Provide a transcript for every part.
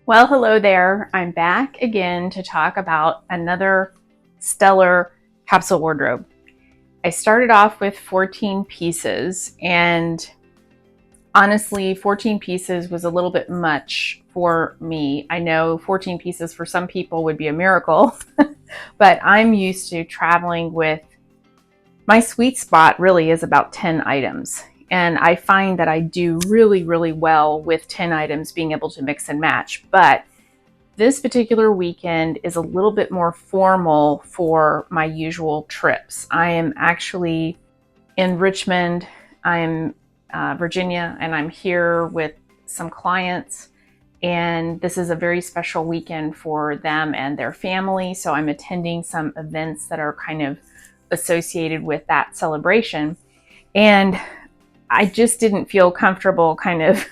Well, hello there. I'm back again to talk about another stellar capsule wardrobe. I started off with 14 pieces, and honestly, 14 pieces was a little bit much for me. I know 14 pieces for some people would be a miracle, but I'm used to traveling with, my sweet spot really is about 10 items. And I find that I do really, really well with 10 items, being able to mix and match. But this particular weekend is a little bit more formal for my usual trips. I am actually in Richmond. I'm Virginia, and I'm here with some clients. And this is a very special weekend for them and their family. So I'm attending some events that are kind of associated with that celebration. And I just didn't feel comfortable kind of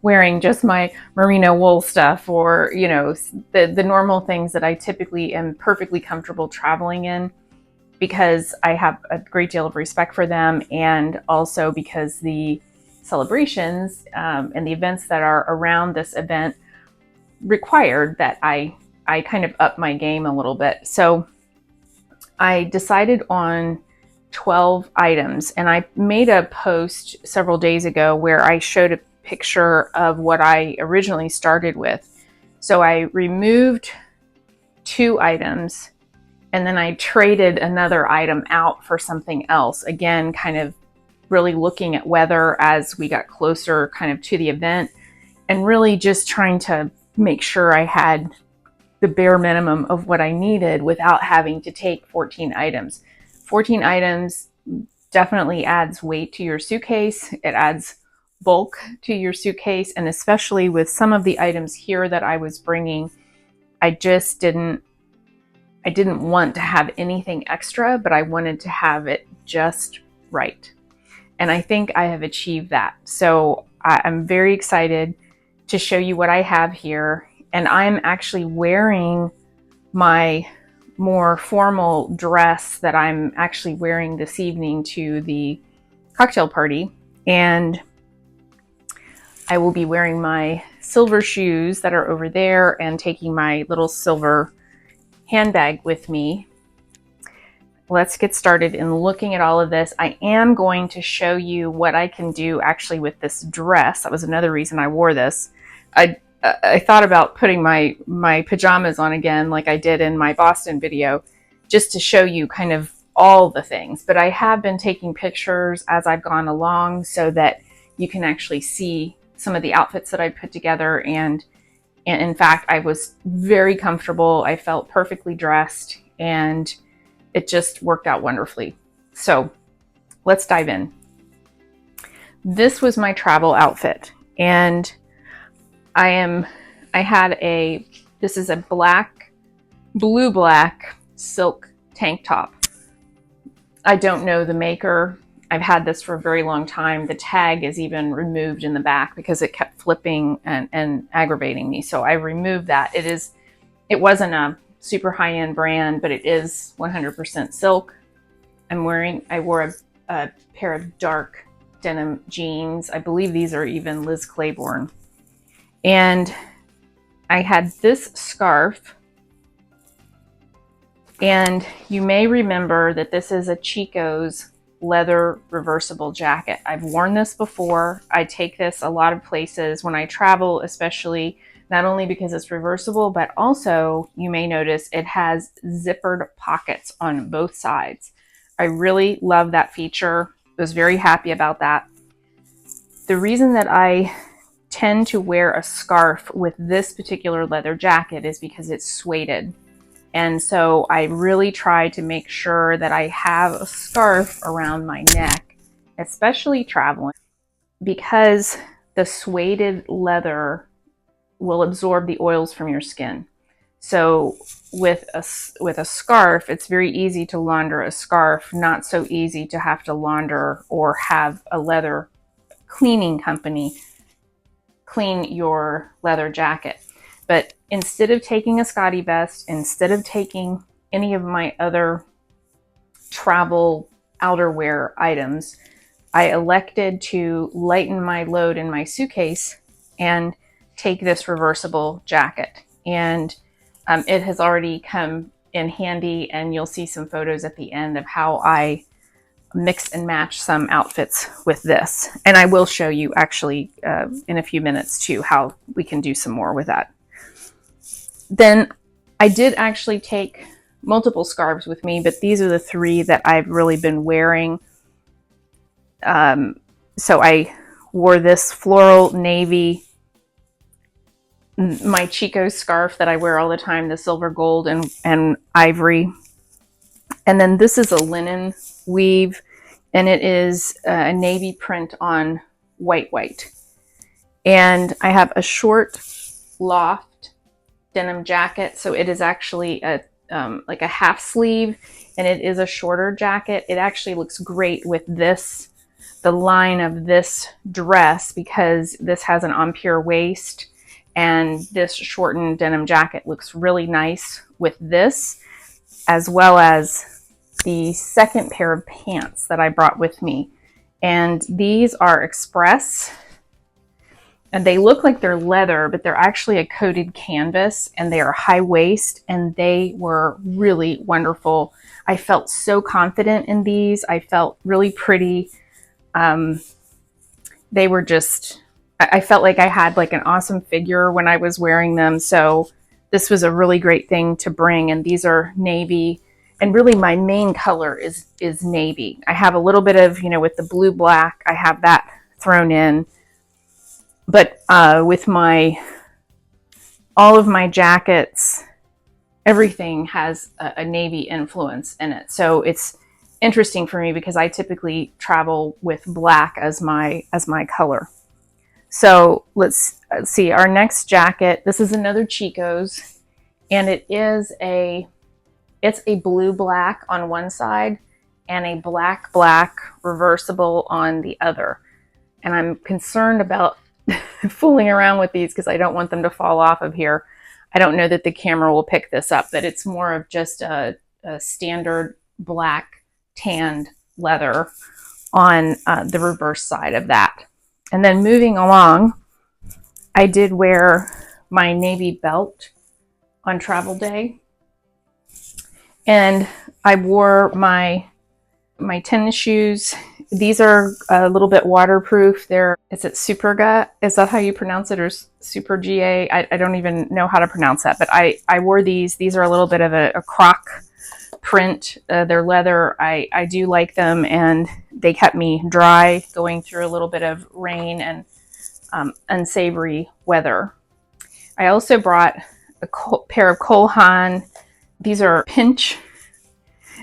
wearing just my merino wool stuff, or, you know, the normal things that I typically am perfectly comfortable traveling in, because I have a great deal of respect for them, and also because the celebrations and the events that are around this event required that I kind of up my game a little bit. So I decided on 12 items, and I made a post several days ago where I showed a picture of what I originally started with. So I removed 2 items, and then I traded another item out for something else. Again, kind of really looking at weather as we got closer kind of to the event, and really just trying to make sure I had the bare minimum of what I needed without having to take 14 items. 14 items definitely adds weight to your suitcase. It adds bulk to your suitcase. And especially with some of the items here that I was bringing, I didn't want to have anything extra, but I wanted to have it just right. And I think I have achieved that. So I'm very excited to show you what I have here. And I'm actually wearing my more formal dress that I'm actually wearing this evening to the cocktail party. And I will be wearing my silver shoes that are over there and taking my little silver handbag with me. Let's get started in looking at all of this. I am going to show you what I can do actually with this dress. That was another reason I wore this. I thought about putting my pajamas on again, like I did in my Boston video, just to show you kind of all the things. But I have been taking pictures as I've gone along so that you can actually see some of the outfits that I put together. And in fact, I was very comfortable. I felt perfectly dressed, and it just worked out wonderfully. So let's dive in. This was my travel outfit, and this is a blue black silk tank top. I don't know the maker. I've had this for a very long time. The tag is even removed in the back because it kept flipping and aggravating me. So I removed that. It wasn't a super high-end brand, but it is 100% silk. I wore a pair of dark denim jeans. I believe these are even Liz Claiborne. And I had this scarf, and you may remember that this is a Chico's leather reversible jacket. I've worn this before. I take this a lot of places when I travel, especially, not only because it's reversible, but also you may notice it has zippered pockets on both sides. I really love that feature. I was very happy about that. The reason that I tend to wear a scarf with this particular leather jacket is because it's suede. And so I really try to make sure that I have a scarf around my neck, especially traveling, because the suede leather will absorb the oils from your skin. So with a scarf, it's very easy to launder a scarf, not so easy to have to launder or have a leather cleaning company clean your leather jacket. But instead of taking a Scotty vest, instead of taking any of my other travel outerwear items, I elected to lighten my load in my suitcase and take this reversible jacket. And it has already come in handy, and you'll see some photos at the end of how I mix and match some outfits with this. And I will show you actually in a few minutes too how we can do some more with that. Then I did actually take multiple scarves with me, but these are the 3 that I've really been wearing. So I wore this floral navy, my Chico scarf that I wear all the time, the silver, gold, and ivory. And then this is a linen weave, and it is a navy print on white. And I have a short loft denim jacket, so it is actually a like a half sleeve, and it is a shorter jacket. It actually looks great with this, the line of this dress, because this has an empire waist, and this shortened denim jacket looks really nice with this, as well as the second pair of pants that I brought with me. And these are express, and they look like they're leather, but they're actually a coated canvas, and they are high waist, and they were really wonderful. I felt so confident in these. I felt really pretty. They were just, I felt like I had like an awesome figure when I was wearing them. So this was a really great thing to bring. And these are navy, and really my main color is navy. I have a little bit of, you know, with the blue black, I have that thrown in. But with all of my jackets, everything has a navy influence in it. So it's interesting for me because I typically travel with black as my color. So let's see, our next jacket, this is another Chico's, and it's a blue black on one side and a black reversible on the other. And I'm concerned about fooling around with these because I don't want them to fall off of here. I don't know that the camera will pick this up, but it's more of just a standard black tanned leather on the reverse side of that. And then moving along, I did wear my navy belt on travel day, and I wore my tennis shoes. These are a little bit waterproof. Is it Superga? Is that how you pronounce it, or Super GA? I don't even know how to pronounce that, but I wore these. These are a little bit of a croc print. They're leather. I do like them, and they kept me dry going through a little bit of rain and unsavory weather. I also brought a pair of Cole Haan. These are Pinch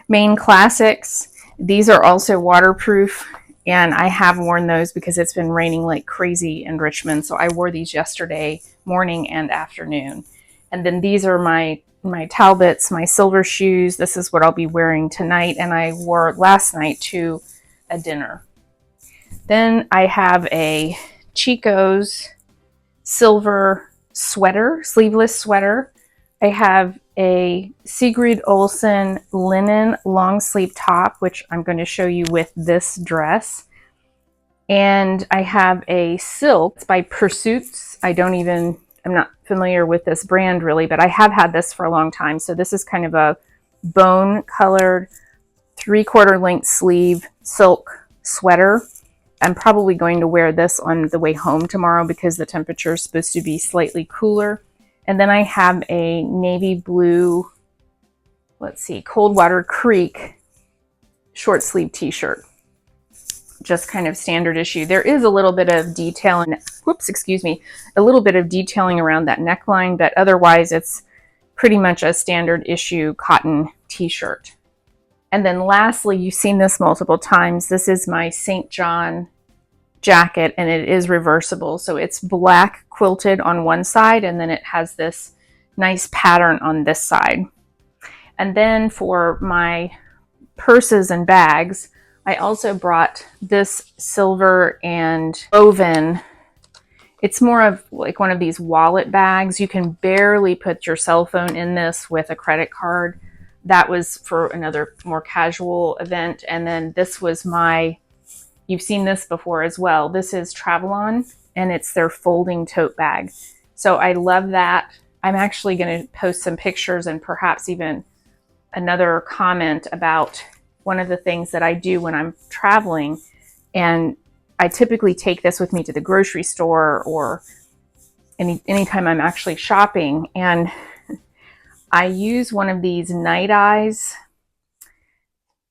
Maine Classics. These are also waterproof, and I have worn those because it's been raining like crazy in Richmond. So I wore these yesterday morning and afternoon. And then these are my Talbots, my silver shoes. This is what I'll be wearing tonight, and I wore last night to a dinner. Then I have a Chico's silver sweater, sleeveless sweater. I have a Sigrid Olsen linen long sleeve top, which I'm going to show you with this dress. And I have a silk. It's by Pursuits. I'm not familiar with this brand really, but I have had this for a long time. So this is kind of a bone colored 3/4 length sleeve silk sweater. I'm probably going to wear this on the way home tomorrow because the temperature is supposed to be slightly cooler. And then I have a navy blue, Coldwater Creek short sleeve t-shirt. Just kind of standard issue. There is a little bit of detailing, a little bit of detailing around that neckline, but otherwise it's pretty much a standard issue cotton t-shirt. And then lastly, you've seen this multiple times. This is my St. John jacket, and it is reversible. So it's black quilted on one side, and then it has this nice pattern on this side. And then for my purses and bags, I also brought this silver and woven. It's more of like one of these wallet bags. You can barely put your cell phone in this with a credit card. That was for another more casual event. And then this was you've seen this before as well. This is Travelon, and it's their folding tote bag. So I love that. I'm actually going to post some pictures and perhaps even another comment about one of the things that I do when I'm traveling. And I typically take this with me to the grocery store or anytime I'm actually shopping. And I use one of these Night Eyes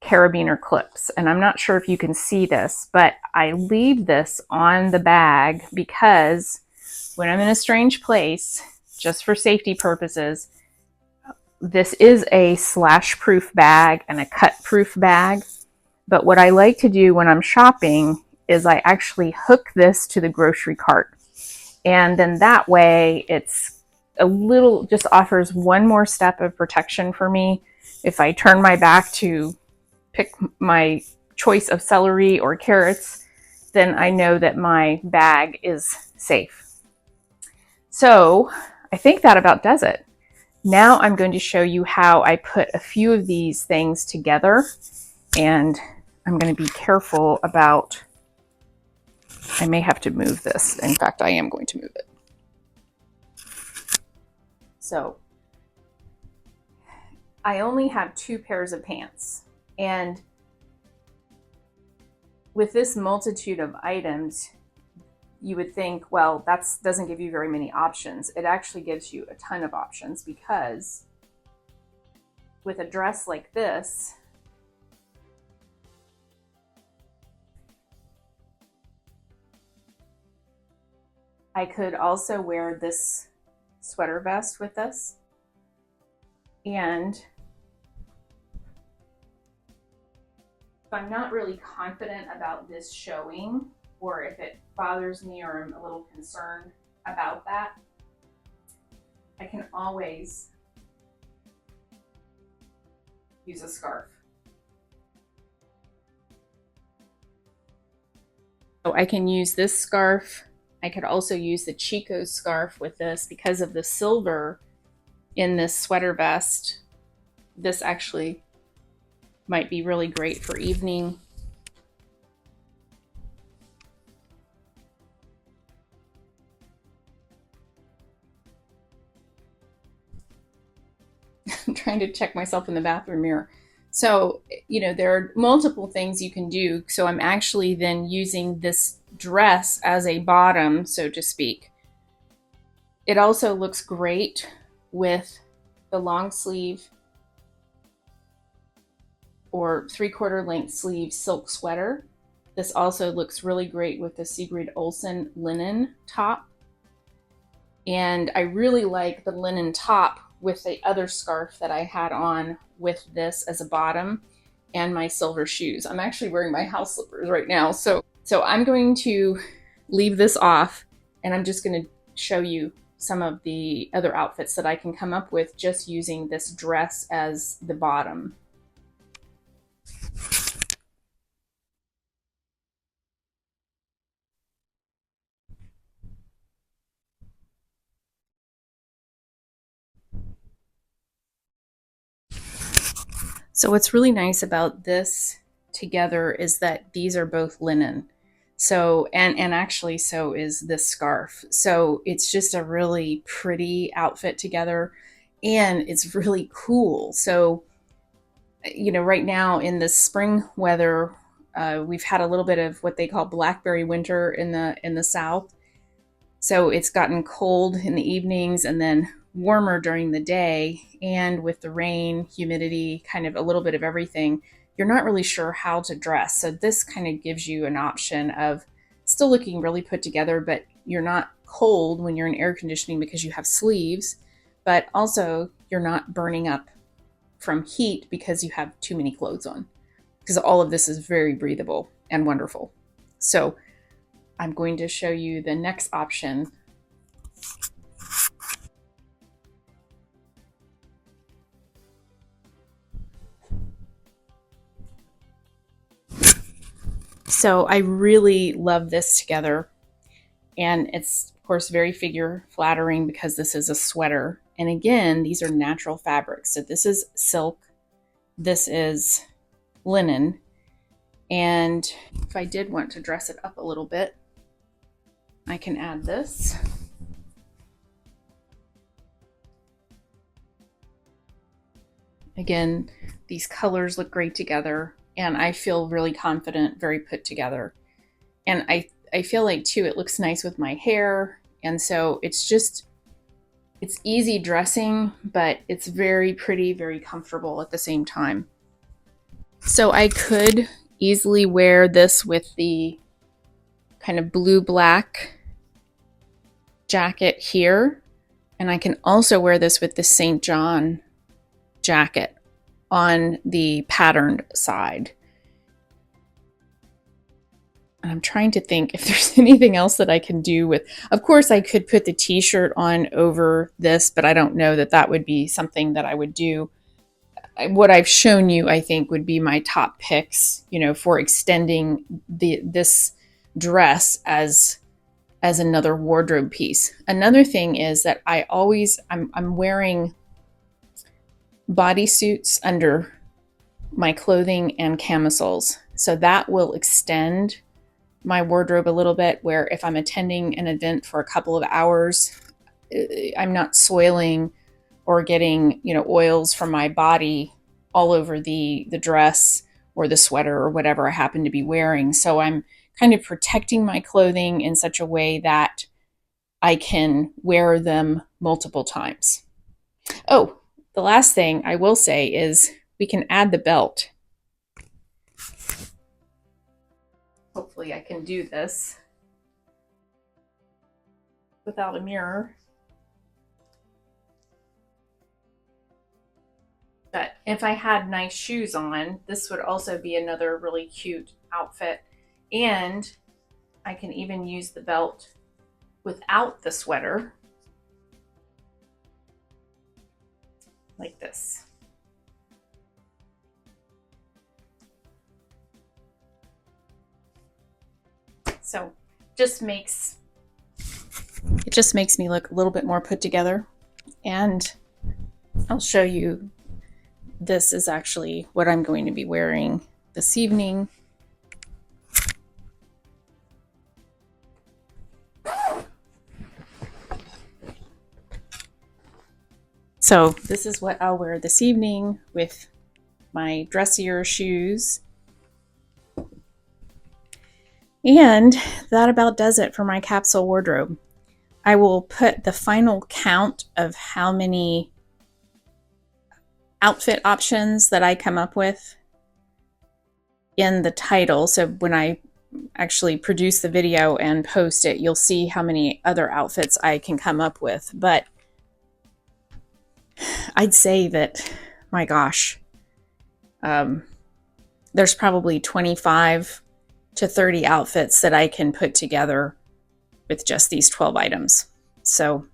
carabiner clips. And I'm not sure if you can see this, but I leave this on the bag because when I'm in a strange place, just for safety purposes, this is a slash-proof bag and a cut-proof bag. But what I like to do when I'm shopping is I actually hook this to the grocery cart. And then that way it's a little, just offers one more step of protection for me. If I turn my back to pick my choice of celery or carrots, then I know that my bag is safe. So I think that about does it. Now I'm going to show you how I put a few of these things together, and I'm going to be careful about, I may have to move this. In fact, I am going to move it. So I only have 2 pairs of pants, and with this multitude of items, you would think, well, that doesn't give you very many options. It actually gives you a ton of options, because with a dress like this, I could also wear this sweater vest with this. And if I'm not really confident about this showing, or if it bothers me or I'm a little concerned about that, I can always use a scarf. So I can use this scarf. I could also use the Chico scarf with this. Because of the silver in this sweater vest, this actually might be really great for evening. I'm trying to check myself in the bathroom mirror. So, you know, there are multiple things you can do. So I'm actually then using this dress as a bottom, so to speak. It also looks great with the long sleeve or 3/4 length sleeve silk sweater. This also looks really great with the Sigrid Olsen linen top. And I really like the linen top with the other scarf that I had on with this as a bottom and my silver shoes. I'm actually wearing my house slippers right now. So I'm going to leave this off, and I'm just going to show you some of the other outfits that I can come up with just using this dress as the bottom. So what's really nice about this together is that these are both linen. So, and actually so is this scarf. So it's just a really pretty outfit together, and it's really cool. So, you know, right now in the spring weather, we've had a little bit of what they call blackberry winter in the South. So it's gotten cold in the evenings and then warmer during the day. And with the rain, humidity, kind of a little bit of everything, you're not really sure how to dress. So this kind of gives you an option of still looking really put together, but you're not cold when you're in air conditioning because you have sleeves, but also you're not burning up from heat because you have too many clothes on, because all of this is very breathable and wonderful. So I'm going to show you the next option. So I really love this together, and it's of course very figure flattering because this is a sweater. And again, these are natural fabrics. So this is silk, this is linen. And if I did want to dress it up a little bit, I can add this. Again, these colors look great together, and I feel really confident, very put together. And I feel like too, it looks nice with my hair. And so it's easy dressing, but it's very pretty, very comfortable at the same time. So I could easily wear this with the kind of blue-black jacket here. And I can also wear this with the St. John jacket on the patterned side. And I'm trying to think if there's anything else that I can do with, of course I could put the t-shirt on over this, but I don't know that that would be something that I would do. What I've shown you, I think, would be my top picks, you know, for extending this dress as another wardrobe piece. Another thing is that I'm wearing bodysuits under my clothing and camisoles. So that will extend my wardrobe a little bit, where if I'm attending an event for a couple of hours, I'm not soiling or getting, you know, oils from my body all over the dress or the sweater or whatever I happen to be wearing. So I'm kind of protecting my clothing in such a way that I can wear them multiple times. Oh, the last thing I will say is we can add the belt. Hopefully I can do this without a mirror. But if I had nice shoes on, this would also be another really cute outfit. And I can even use the belt without the sweater, like this. So it just makes me look a little bit more put together. And I'll show you, this is actually what I'm going to be wearing this evening. So this is what I'll wear this evening with my dressier shoes. And that about does it for my capsule wardrobe. I will put the final count of how many outfit options that I come up with in the title. So when I actually produce the video and post it, you'll see how many other outfits I can come up with. But I'd say that, my gosh, there's probably 25 to 30 outfits that I can put together with just these 12 items. So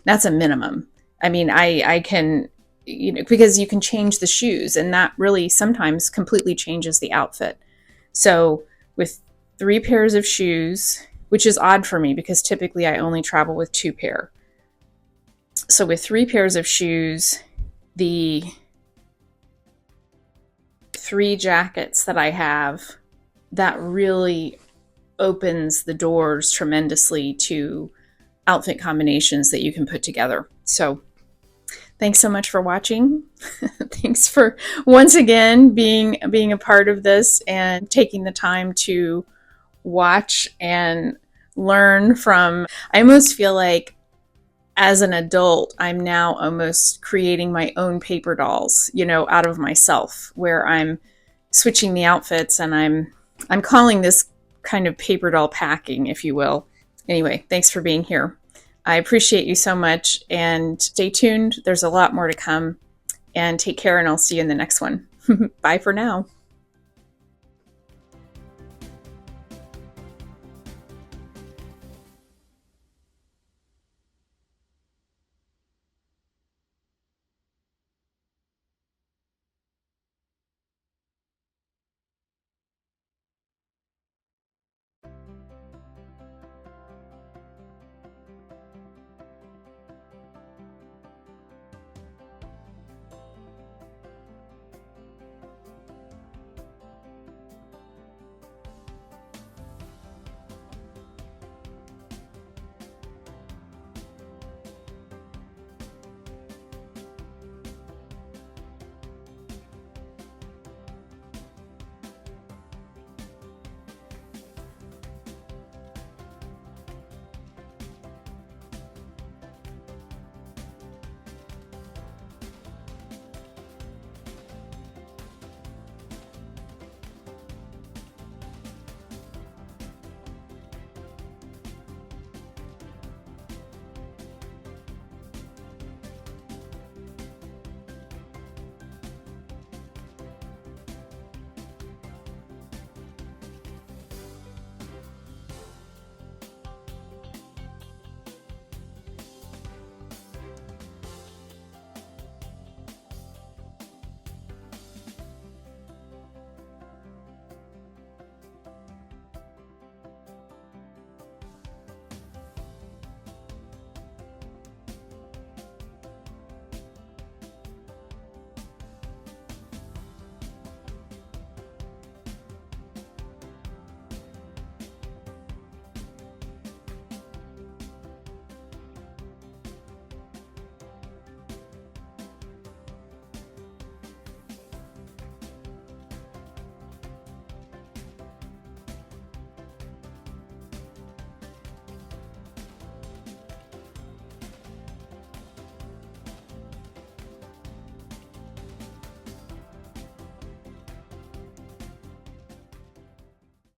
that's a minimum. I mean, I can, you know, because you can change the shoes, and that really sometimes completely changes the outfit. So with 3 pairs of shoes, which is odd for me because typically I only travel with 2 pair. So with 3 pairs of shoes, the 3 jackets that I have, that really opens the doors tremendously to outfit combinations that you can put together. So thanks so much for watching. Thanks for once again being a part of this and taking the time to watch and learn from. I almost feel like as an adult, I'm now almost creating my own paper dolls, you know, out of myself, where I'm switching the outfits, and I'm calling this kind of paper doll packing, if you will. Anyway, thanks for being here. I appreciate you so much, and stay tuned. There's a lot more to come, and take care, and I'll see you in the next one. Bye for now.